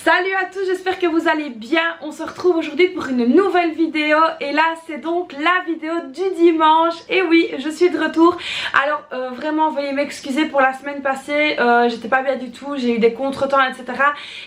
Salut à tous, j'espère que vous allez bien. On se retrouve aujourd'hui pour une nouvelle vidéo et là c'est donc la vidéo du dimanche. Et oui, je suis de retour. Alors vraiment veuillez m'excuser pour la semaine passée, j'étais pas bien du tout, j'ai eu des contretemps etc.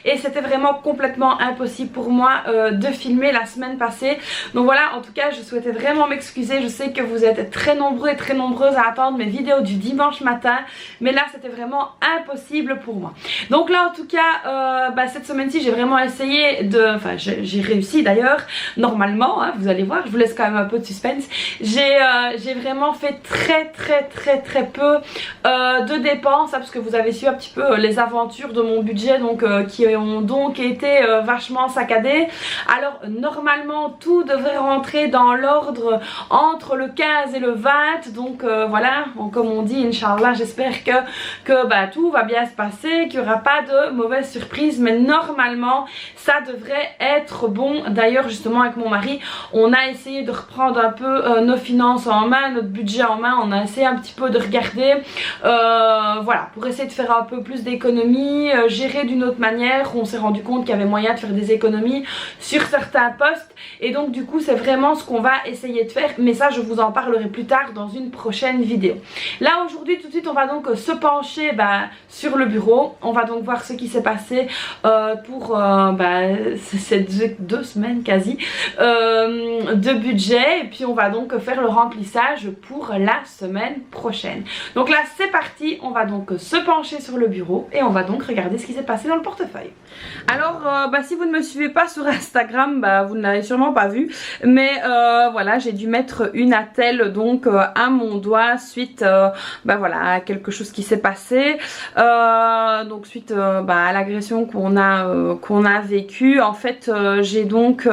Et c'était vraiment complètement impossible pour moi de filmer la semaine passée. Donc voilà, en tout cas je souhaitais vraiment m'excuser. Je sais que vous êtes très nombreux et très nombreuses à attendre mes vidéos du dimanche matin, mais là c'était vraiment impossible pour moi. Donc là en tout cas cette semaine-ci j'ai vraiment essayé de... Enfin j'ai réussi d'ailleurs, normalement hein, vous allez voir, je vous laisse quand même un peu de suspense. J'ai vraiment fait très peu de dépenses hein, parce que vous avez su un petit peu les aventures de mon budget donc qui ont donc été vachement saccadées. Alors normalement tout devrait rentrer dans l'ordre entre le 15 et le 20, donc voilà, comme on dit, Inch'Allah, j'espère que tout va bien se passer, qu'il n'y aura pas de mauvaises surprises, mais normalement ça devrait être bon. D'ailleurs justement avec mon mari on a essayé de reprendre un peu nos finances en main, notre budget en main, on a essayé un petit peu de regarder voilà, pour essayer de faire un peu plus d'économies, gérer d'une autre manière. On s'est rendu compte qu'il y avait moyen de faire des économies sur certains postes et donc du coup c'est vraiment ce qu'on va essayer de faire, mais ça je vous en parlerai plus tard dans une prochaine vidéo. Là aujourd'hui tout de suite on va donc se pencher sur le bureau, on va donc voir ce qui s'est passé pour ces deux semaines quasi de budget, et puis on va donc faire le remplissage pour la semaine prochaine. Donc là c'est parti, on va donc se pencher sur le bureau et on va donc regarder ce qui s'est passé dans le portefeuille. Alors si vous ne me suivez pas sur Instagram, vous ne l'avez sûrement pas vu, mais voilà, j'ai dû mettre une attelle donc à mon doigt suite voilà, à quelque chose qui s'est passé, donc suite à l'agression qu'on a vécue. En fait j'ai donc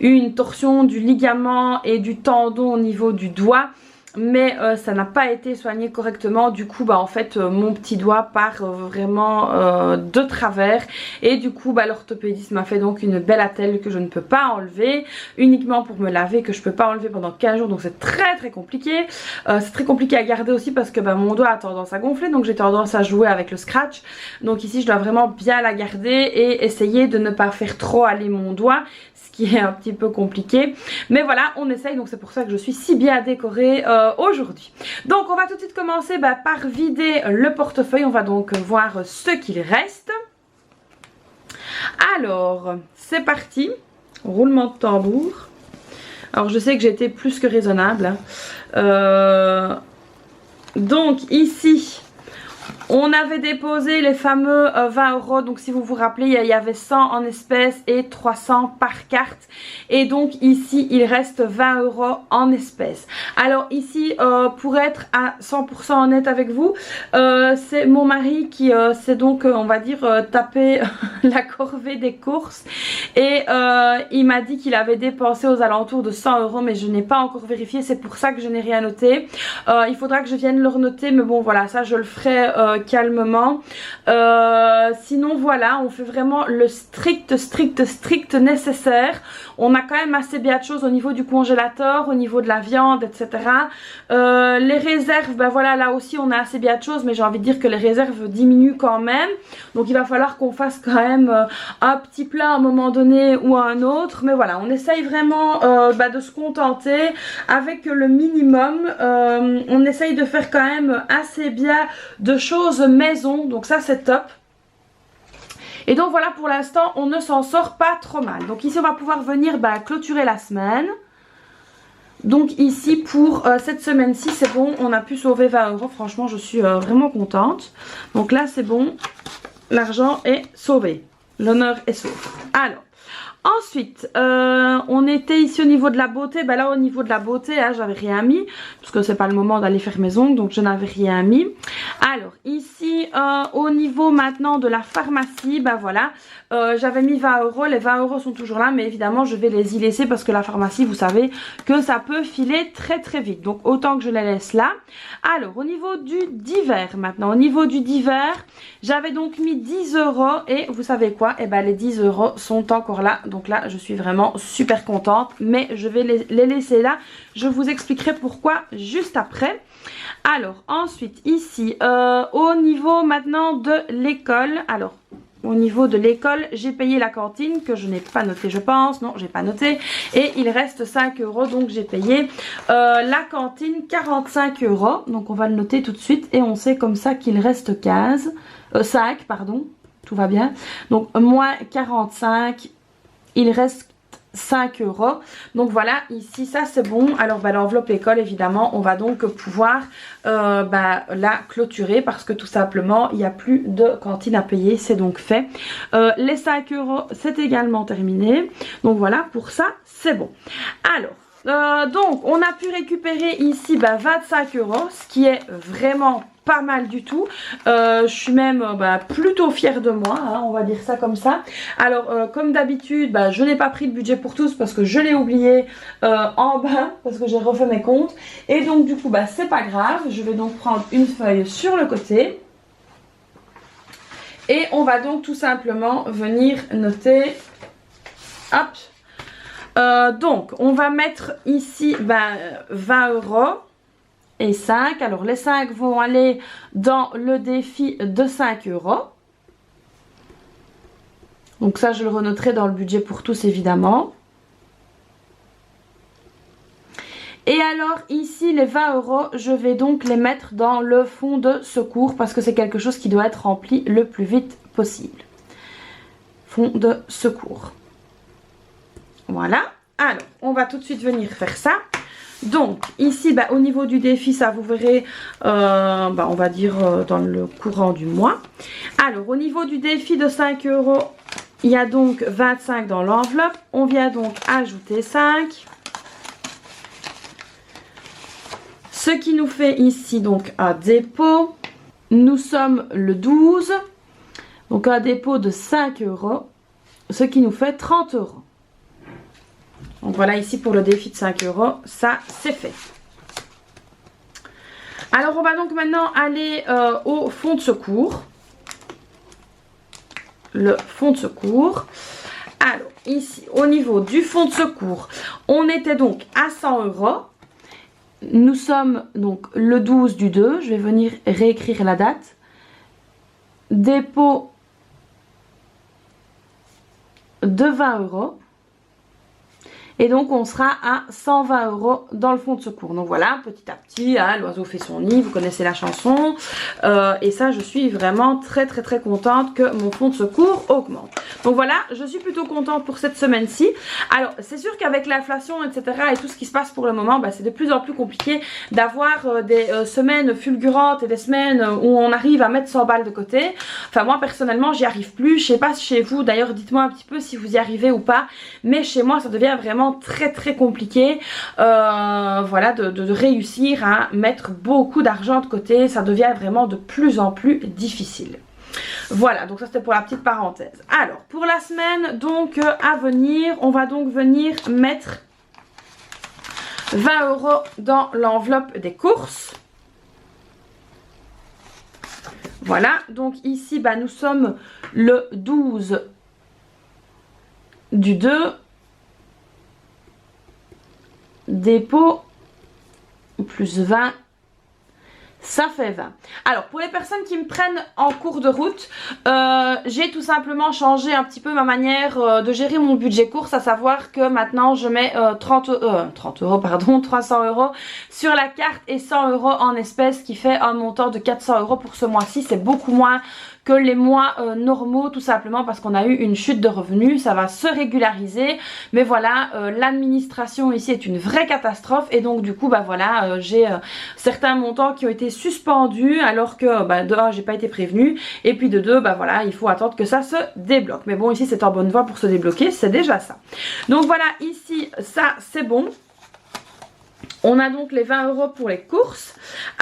eu une torsion du ligament et du tendon au niveau du doigt, mais ça n'a pas été soigné correctement. Du coup en fait mon petit doigt part vraiment de travers, et du coup l'orthopédiste m'a fait donc une belle attelle que je ne peux pas enlever, uniquement pour me laver, que je peux pas enlever pendant 15 jours, donc c'est très compliqué. C'est très compliqué à garder aussi parce que mon doigt a tendance à gonfler, donc j'ai tendance à jouer avec le scratch. Donc ici je dois vraiment bien la garder et essayer de ne pas faire trop aller mon doigt, qui est un petit peu compliqué, mais voilà on essaye, donc c'est pour ça que je suis si bien décorée aujourd'hui. Donc on va tout de suite commencer par vider le portefeuille. On va donc voir ce qu'il reste. Alors c'est parti, roulement de tambour. Alors je sais que j'ai été plus que raisonnable hein. Donc ici on avait déposé les fameux 20 €, donc si vous vous rappelez il y avait 100 en espèces et 300 par carte, et donc ici il reste 20 € en espèces. Alors ici pour être à 100% honnête avec vous, c'est mon mari qui s'est donc on va dire tapé la corvée des courses, et il m'a dit qu'il avait dépensé aux alentours de 100 €, mais je n'ai pas encore vérifié, c'est pour ça que je n'ai rien noté. Il faudra que je vienne le renoter, mais bon voilà, ça je le ferai calmement. Sinon voilà, on fait vraiment le strict nécessaire. On a quand même assez bien de choses au niveau du congélateur, au niveau de la viande etc. Les réserves, voilà, là aussi on a assez bien de choses, mais j'ai envie de dire que les réserves diminuent quand même, donc il va falloir qu'on fasse quand même un petit plat à un moment donné ou à un autre, mais voilà, on essaye vraiment de se contenter avec le minimum. On essaye de faire quand même assez bien de choses maison, donc ça c'est top. Et donc voilà, pour l'instant on ne s'en sort pas trop mal. Donc ici on va pouvoir venir clôturer la semaine. Donc ici pour cette semaine-ci c'est bon, on a pu sauver 20 €, franchement je suis vraiment contente. Donc là c'est bon, l'argent est sauvé, l'honneur est sauf. Alors ensuite on était ici au niveau de la beauté. Là au niveau de la beauté hein, j'avais rien mis parce que c'est pas le moment d'aller faire mes ongles, donc je n'avais rien mis. Alors ici au niveau maintenant de la pharmacie, voilà, j'avais mis 20 €, les 20 € sont toujours là, mais évidemment je vais les y laisser parce que la pharmacie vous savez que ça peut filer très vite, donc autant que je les laisse là. Alors au niveau du divers maintenant, au niveau du divers j'avais donc mis 10 € et vous savez quoi, les 10 € sont encore là, donc là je suis vraiment super contente, mais je vais les laisser là, je vous expliquerai pourquoi juste après. Alors ensuite ici au niveau maintenant de l'école, alors au niveau de l'école, j'ai payé la cantine que je n'ai pas noté, je pense. Non, j'ai pas noté. Et il reste 5 €. Donc j'ai payé la cantine 45 €. Donc on va le noter tout de suite. Et on sait comme ça qu'il reste 5, pardon. Tout va bien. Donc moins 45, il reste 5 €. Donc voilà, ici ça c'est bon. Alors l'enveloppe école évidemment on va donc pouvoir la clôturer parce que tout simplement il n'y a plus de cantine à payer, c'est donc fait. Les 5 € c'est également terminé. Donc voilà, pour ça c'est bon. Alors donc on a pu récupérer ici 25 €, ce qui est vraiment pas mal du tout. Je suis même plutôt fière de moi, hein, on va dire ça comme ça. Alors comme d'habitude je n'ai pas pris le budget pour tous parce que je l'ai oublié en bas parce que j'ai refait mes comptes. Et donc du coup c'est pas grave, je vais donc prendre une feuille sur le côté. Et on va donc tout simplement venir noter. Hop. Donc on va mettre ici 20 € et 5. Alors les 5 vont aller dans le défi de 5 €. Donc ça je le renoterai dans le budget pour tous évidemment. Et alors ici les 20 € je vais donc les mettre dans le fonds de secours parce que c'est quelque chose qui doit être rempli le plus vite possible. Fonds de secours. Voilà. Alors on va tout de suite venir faire ça. Donc ici au niveau du défi ça vous verrez on va dire dans le courant du mois. Alors au niveau du défi de 5 €, il y a donc 25 dans l'enveloppe. On vient donc ajouter 5. Ce qui nous fait ici donc un dépôt. Nous sommes le 12. Donc un dépôt de 5 €. Ce qui nous fait 30 €. Donc voilà ici pour le défi de 5 €, ça c'est fait. Alors on va donc maintenant aller au fonds de secours. Le fonds de secours. Alors ici au niveau du fonds de secours, on était donc à 100 €. Nous sommes donc le 12 du 2. Je vais venir réécrire la date. Dépôt de 20 €. Et donc on sera à 120 € dans le fonds de secours. Donc voilà, petit à petit, hein, l'oiseau fait son nid, vous connaissez la chanson. Et ça, je suis vraiment très contente que mon fonds de secours augmente. Donc voilà, je suis plutôt contente pour cette semaine-ci. Alors c'est sûr qu'avec l'inflation, etc. et tout ce qui se passe pour le moment, c'est de plus en plus compliqué d'avoir des semaines fulgurantes et des semaines où on arrive à mettre 100 balles de côté. Enfin moi personnellement, j'y arrive plus. Je sais pas chez vous, d'ailleurs dites-moi un petit peu si vous y arrivez ou pas. Mais chez moi, ça devient vraiment très compliqué voilà de réussir à mettre beaucoup d'argent de côté. Ça devient vraiment de plus en plus difficile. Voilà, donc ça c'était pour la petite parenthèse. Alors pour la semaine donc à venir, on va donc venir mettre 20 € dans l'enveloppe des courses. Voilà, donc ici nous sommes le 12 du 2. Dépôt plus 20, ça fait 20. Alors pour les personnes qui me prennent en cours de route, j'ai tout simplement changé un petit peu ma manière de gérer mon budget course, à savoir que maintenant je mets 300 € sur la carte et 100 € en espèces, qui fait un montant de 400 € pour ce mois-ci. C'est beaucoup moins que les mois normaux, tout simplement parce qu'on a eu une chute de revenus. Ça va se régulariser, mais voilà, l'administration ici est une vraie catastrophe. Et donc du coup voilà, j'ai certains montants qui ont été suspendus alors que de 1 j'ai pas été prévenue, et puis de 2 voilà, il faut attendre que ça se débloque. Mais bon, ici c'est en bonne voie pour se débloquer, c'est déjà ça. Donc voilà, ici ça c'est bon. On a donc les 20 € pour les courses.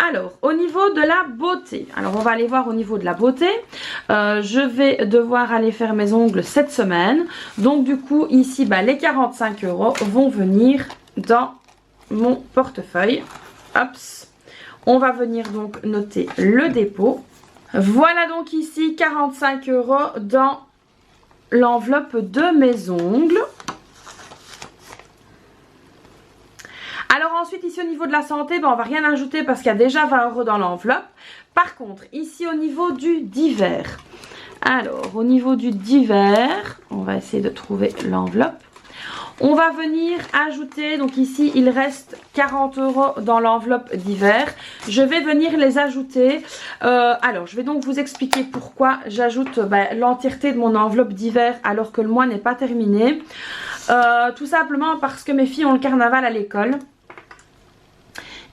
Alors, au niveau de la beauté. Alors, on va aller voir au niveau de la beauté. Je vais devoir aller faire mes ongles cette semaine. Donc, du coup, ici, les 45 € vont venir dans mon portefeuille. Hop. On va venir donc noter le dépôt. Voilà donc ici 45 € dans l'enveloppe de mes ongles. Alors ensuite ici au niveau de la santé, on va rien ajouter parce qu'il y a déjà 20 € dans l'enveloppe. Par contre ici au niveau du divers, Alors au niveau du divers, on va essayer de trouver l'enveloppe. On va venir ajouter, donc ici il reste 40 € dans l'enveloppe d'hiver. Je vais venir les ajouter. Alors je vais donc vous expliquer pourquoi j'ajoute l'entièreté de mon enveloppe d'hiver alors que le mois n'est pas terminé. Tout simplement parce que mes filles ont le carnaval à l'école.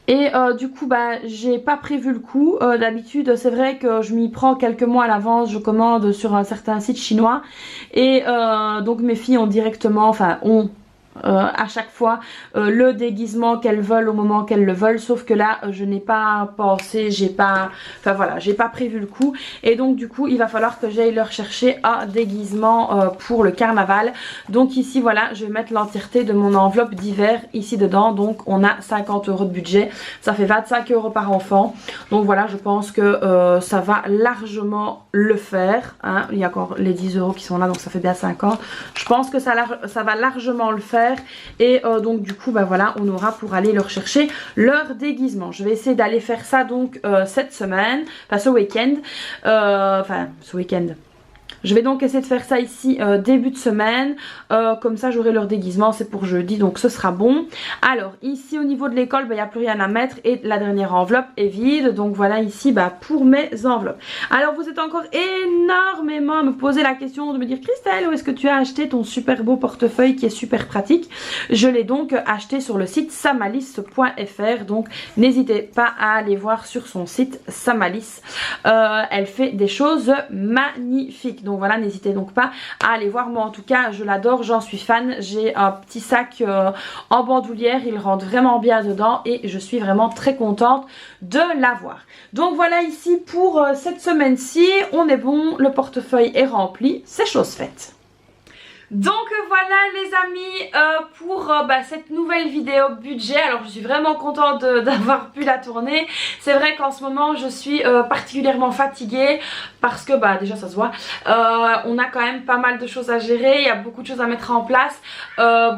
Et du coup j'ai pas prévu le coup. D'habitude c'est vrai que je m'y prends quelques mois à l'avance, je commande sur un certain site chinois. Et donc mes filles ont directement, ont à chaque fois le déguisement qu'elles veulent au moment qu'elles le veulent, sauf que là je n'ai pas pensé, j'ai pas prévu le coup, et donc du coup il va falloir que j'aille leur chercher un déguisement pour le carnaval. Donc ici voilà, je vais mettre l'entièreté de mon enveloppe d'hiver ici dedans. Donc on a 50 € de budget, ça fait 25 € par enfant, donc voilà, je pense que ça va largement le faire, hein. Il y a encore les 10 € qui sont là, donc ça fait bien 50. Je pense que ça va largement le faire. Et donc du coup voilà, on aura pour aller leur chercher leur déguisement. Je vais essayer d'aller faire ça donc cette semaine, enfin ce week-end, je vais donc essayer de faire ça ici début de semaine, comme ça j'aurai leur déguisement, c'est pour jeudi, donc ce sera bon. Alors ici au niveau de l'école, il n'y a plus rien à mettre et la dernière enveloppe est vide. Donc voilà ici pour mes enveloppes. Alors vous êtes encore énormément à me poser la question de me dire: Christelle, où est-ce que tu as acheté ton super beau portefeuille qui est super pratique? Je l'ai donc acheté sur le site samalis.fr, donc n'hésitez pas à aller voir sur son site Samalis. Elle fait des choses magnifiques. Donc voilà, n'hésitez donc pas à aller voir. Moi en tout cas je l'adore, j'en suis fan. J'ai un petit sac en bandoulière, il rentre vraiment bien dedans et je suis vraiment très contente de l'avoir. Donc voilà ici pour cette semaine-ci, on est bon, le portefeuille est rempli, c'est chose faite. Donc voilà les amis pour cette nouvelle vidéo budget. Alors je suis vraiment contente d'avoir pu la tourner. C'est vrai qu'en ce moment je suis particulièrement fatiguée parce que déjà ça se voit, on a quand même pas mal de choses à gérer, il y a beaucoup de choses à mettre en place,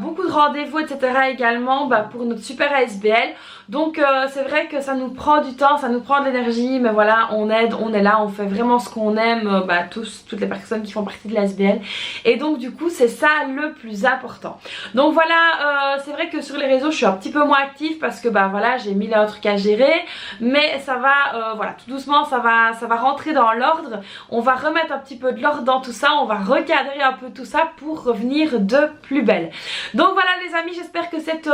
beaucoup de rendez-vous etc également pour notre super ASBL. Donc c'est vrai que ça nous prend du temps, ça nous prend de l'énergie, mais voilà, on aide, on est là, on fait vraiment ce qu'on aime, toutes les personnes qui font partie de l'ASBL. Et donc du coup c'est ça le plus important. Donc voilà, c'est vrai que sur les réseaux je suis un petit peu moins active parce que voilà, j'ai 1000 autres trucs à gérer, mais ça va, voilà, tout doucement ça va rentrer dans l'ordre. On va remettre un petit peu de l'ordre dans tout ça, on va recadrer un peu tout ça pour revenir de plus belle. Donc voilà les amis, j'espère que cette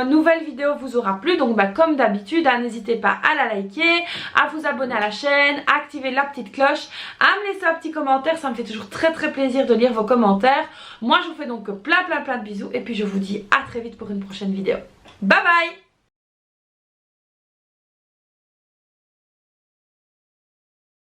nouvelle vidéo vous aura plu. Donc comme d'habitude, n'hésitez pas à la liker, à vous abonner à la chaîne, à activer la petite cloche, à me laisser un petit commentaire, ça me fait toujours très plaisir de lire vos commentaires. Moi je vous fais donc plein de bisous et puis je vous dis à très vite pour une prochaine vidéo. Bye bye!